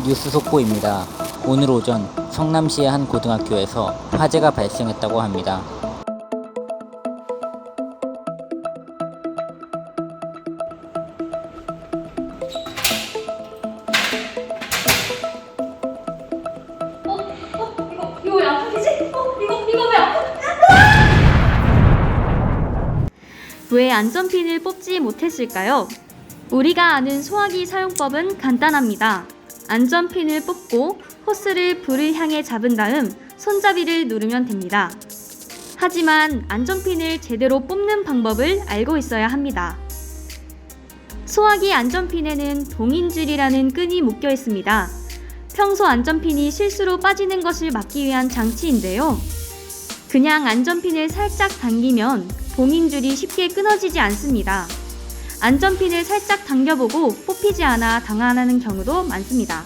뉴스 속보입니다. 오늘 오전 성남시의 한 고등학교에서 화재가 발생했다고 합니다. 이거 왜 아프지? 이거 왜 아프지? 왜 안전핀을 뽑지 못했을까요? 우리가 아는 소화기 사용법은 간단합니다. 안전핀을 뽑고 호스를 불을 향해 잡은 다음 손잡이를 누르면 됩니다. 하지만 안전핀을 제대로 뽑는 방법을 알고 있어야 합니다. 소화기 안전핀에는 동인줄이라는 끈이 묶여 있습니다. 평소 안전핀이 실수로 빠지는 것을 막기 위한 장치인데요. 그냥 안전핀을 살짝 당기면 봉인줄이 쉽게 끊어지지 않습니다. 안전핀을 살짝 당겨보고 뽑히지 않아 당황하는 경우도 많습니다.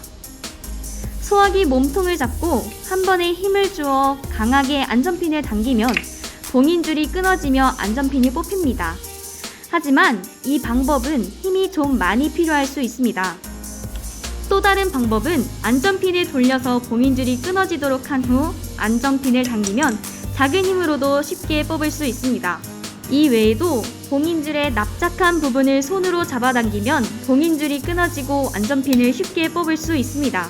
소화기 몸통을 잡고 한 번에 힘을 주어 강하게 안전핀을 당기면 봉인줄이 끊어지며 안전핀이 뽑힙니다. 하지만 이 방법은 힘이 좀 많이 필요할 수 있습니다. 또 다른 방법은 안전핀을 돌려서 봉인줄이 끊어지도록 한 후 안전핀을 당기면 작은 힘으로도 쉽게 뽑을 수 있습니다. 이 외에도 봉인줄의 납작한 부분을 손으로 잡아당기면 봉인줄이 끊어지고 안전핀을 쉽게 뽑을 수 있습니다.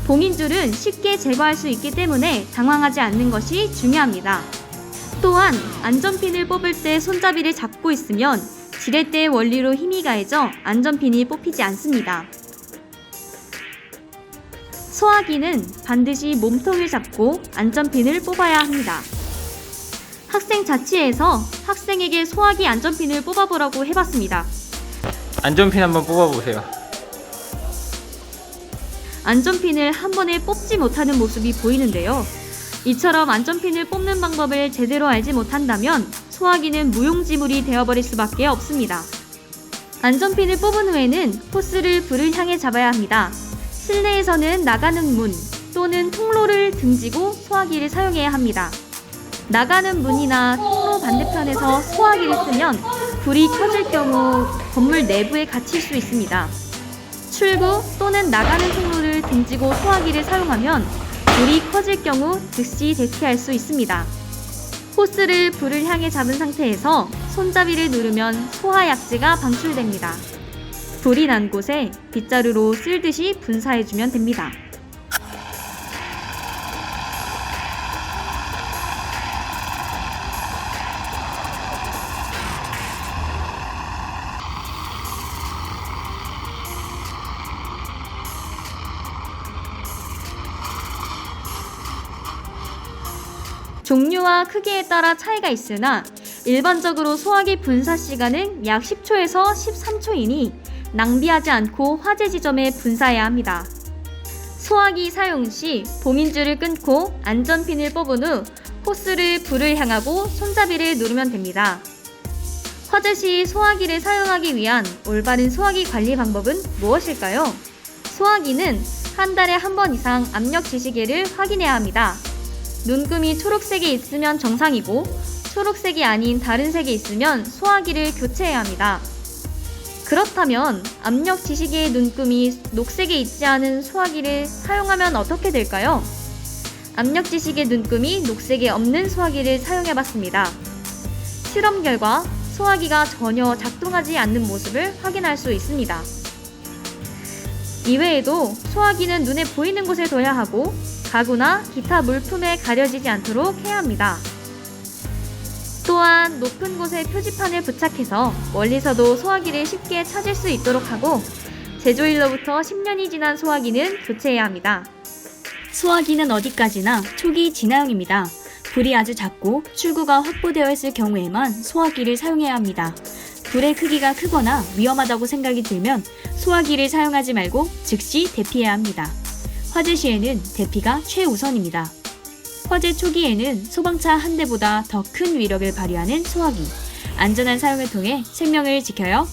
봉인줄은 쉽게 제거할 수 있기 때문에 당황하지 않는 것이 중요합니다. 또한 안전핀을 뽑을 때 손잡이를 잡고 있으면 지렛대의 원리로 힘이 가해져 안전핀이 뽑히지 않습니다. 소화기는 반드시 몸통을 잡고 안전핀을 뽑아야 합니다. 학생 자치에서 학생에게 소화기 안전핀을 뽑아보라고 해봤습니다. 안전핀 한번 뽑아보세요. 안전핀을 한 번에 뽑지 못하는 모습이 보이는데요. 이처럼 안전핀을 뽑는 방법을 제대로 알지 못한다면 소화기는 무용지물이 되어버릴 수밖에 없습니다. 안전핀을 뽑은 후에는 호스를 불을 향해 잡아야 합니다. 실내에서는 나가는 문 또는 통로를 등지고 소화기를 사용해야 합니다. 나가는 문이나 통로 반대편에서 소화기를 쓰면 불이 켜질 경우 건물 내부에 갇힐 수 있습니다. 출구 또는 나가는 통로를 등지고 소화기를 사용하면 불이 꺼질 경우 즉시 대피할 수 있습니다. 호스를 불을 향해 잡은 상태에서 손잡이를 누르면 소화약재가 방출됩니다. 불이 난 곳에 빗자루로 쓸듯이 분사해주면 됩니다. 종류와 크기에 따라 차이가 있으나 일반적으로 소화기 분사 시간은 약 10초에서 13초이니 낭비하지 않고 화재 지점에 분사해야 합니다. 소화기 사용 시 봉인줄을 끊고 안전핀을 뽑은 후 호스를 불을 향하고 손잡이를 누르면 됩니다. 화재 시 소화기를 사용하기 위한 올바른 소화기 관리 방법은 무엇일까요? 소화기는 한 달에 한 번 이상 압력 지시계를 확인해야 합니다. 눈금이 초록색에 있으면 정상이고 초록색이 아닌 다른 색에 있으면 소화기를 교체해야 합니다. 그렇다면 압력 지시계의 눈금이 녹색에 있지 않은 소화기를 사용하면 어떻게 될까요? 압력 지시계 눈금이 녹색에 없는 소화기를 사용해봤습니다. 실험 결과 소화기가 전혀 작동하지 않는 모습을 확인할 수 있습니다. 이외에도 소화기는 눈에 보이는 곳에 둬야 하고 가구나 기타 물품에 가려지지 않도록 해야 합니다. 또한 높은 곳에 표지판을 부착해서 멀리서도 소화기를 쉽게 찾을 수 있도록 하고 제조일로부터 10년이 지난 소화기는 교체해야 합니다. 소화기는 어디까지나 초기 진화형입니다. 불이 아주 작고 출구가 확보되어 있을 경우에만 소화기를 사용해야 합니다. 불의 크기가 크거나 위험하다고 생각이 들면 소화기를 사용하지 말고 즉시 대피해야 합니다. 화재 시에는 대피가 최우선입니다. 화재 초기에는 소방차 한 대보다 더 큰 위력을 발휘하는 소화기, 안전한 사용을 통해 생명을 지켜요.